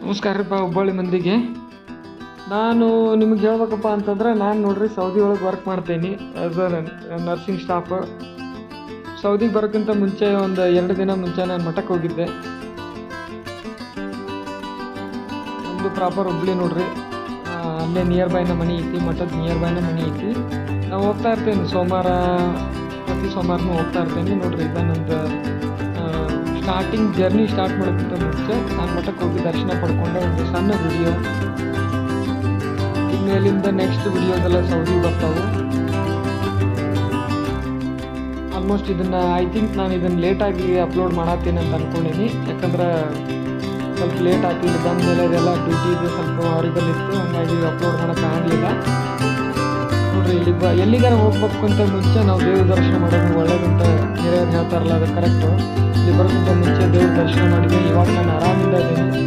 ನಮಸ್ಕಾರ ರೀಪ್ಪ ಹುಬ್ಬಳ್ಳಿ ಮಂದಿಗೆ. ನಾನು ನಿಮಗೆ ಹೇಳ್ಬೇಕಪ್ಪ ಅಂತಂದ್ರೆ, ನಾನು ನೋಡ್ರಿ ಸೌದಿ ಒಳಗೆ ವರ್ಕ್ ಮಾಡ್ತೀನಿ ಆ್ಯಸ್ ಅ ನರ್ಸಿಂಗ್ ಸ್ಟಾಫ್. ಸೌದಿಗೆ ಬರೋಕ್ಕಿಂತ ಮುಂಚೆ ಒಂದು 2 ದಿನ ಮುಂಚೆ ನಾನು ಮಠಕ್ಕೆ ಹೋಗಿದ್ದೆ. ನಮ್ಮದು ಪ್ರಾಪರ್ ಹುಬ್ಬಳ್ಳಿ ನೋಡ್ರಿ. ಅಲ್ಲೇ ನಿಯರ್ ಬೈನ ಮನೆ ಐತಿ, ಮಠದ ನಿಯರ್ ಬೈನ ಮನೆ ಐತಿ. ನಾವು ಹೋಗ್ತಾ ಇರ್ತೇನೆ ಪ್ರತಿ ಸೋಮವಾರನೂ ಹೋಗ್ತಾ ಇರ್ತೇನೆ ನೋಡ್ರಿ. ಇದು ನಂದು ಸ್ಟಾರ್ಟಿಂಗ್ ಜರ್ನಿ ಸ್ಟಾರ್ಟ್ ಮಾಡೋಕ್ಕಿಂತ ಮುಂಚೆ ನಾನು ಮಠಕ್ಕೆ ಹೋಗಿ ದರ್ಶನ ಪಡ್ಕೊಂಡೆ ಒಂದು ಸಣ್ಣ ವಿಡಿಯೋ. ಇನ್ಮೇಲಿಂದ ನೆಕ್ಸ್ಟ್ ವಿಡಿಯೋದೆಲ್ಲ ಸೌದಿ ಬರ್ತಾವೆ. ಆಲ್ಮೋಸ್ಟ್ ಇದನ್ನು ಐ ಥಿಂಕ್ ನಾನು ಇದನ್ನು ಲೇಟಾಗಿ ಅಪ್ಲೋಡ್ ಮಾಡತ್ತೀನಿ ಅಂತ ಅಂದ್ಕೊಂಡೀನಿ. ಯಾಕಂದ್ರೆ ಸ್ವಲ್ಪ ಲೇಟ್ ಆಗ್ತಿಲ್ಲ, ಬಂದ ಮೇಲೆ ಅದೆಲ್ಲ ಡ್ಯೂಟಿ ಇದೆ, ಸ್ವಲ್ಪ ಅವರಿಗೆಲ್ಲ ಇತ್ತು, ಹಂಗಾಗಿ ಅಪ್ಲೋಡ್ ಮಾಡೋಕ್ಕಾಗಲಿಲ್ಲ ನೋಡ್ರಿ. ಎಲ್ಲಿಗಾರ ಹೋಗ್ಬೇಕು ಅಂತ ಮುಂಚೆ ನಾವು ದೇವ್ರ ದರ್ಶನ ಮಾಡೋದು ಒಳ್ಳೇದಂತ ಹಿರಿಯರು ಹೇಳ್ತಾರಲ್ಲ, ಅದು ಕರೆಕ್ಟು. ಇಲ್ಲಿ ಬರೋಕ್ಕಿಂತ ಮುಂಚೆ ದೇವ್ರ ದರ್ಶನ ಮಾಡಿದೆ. ಇವಾಗ ನಾನು ಆರಾಮಿಂದ ಇದ್ದೀನಿ.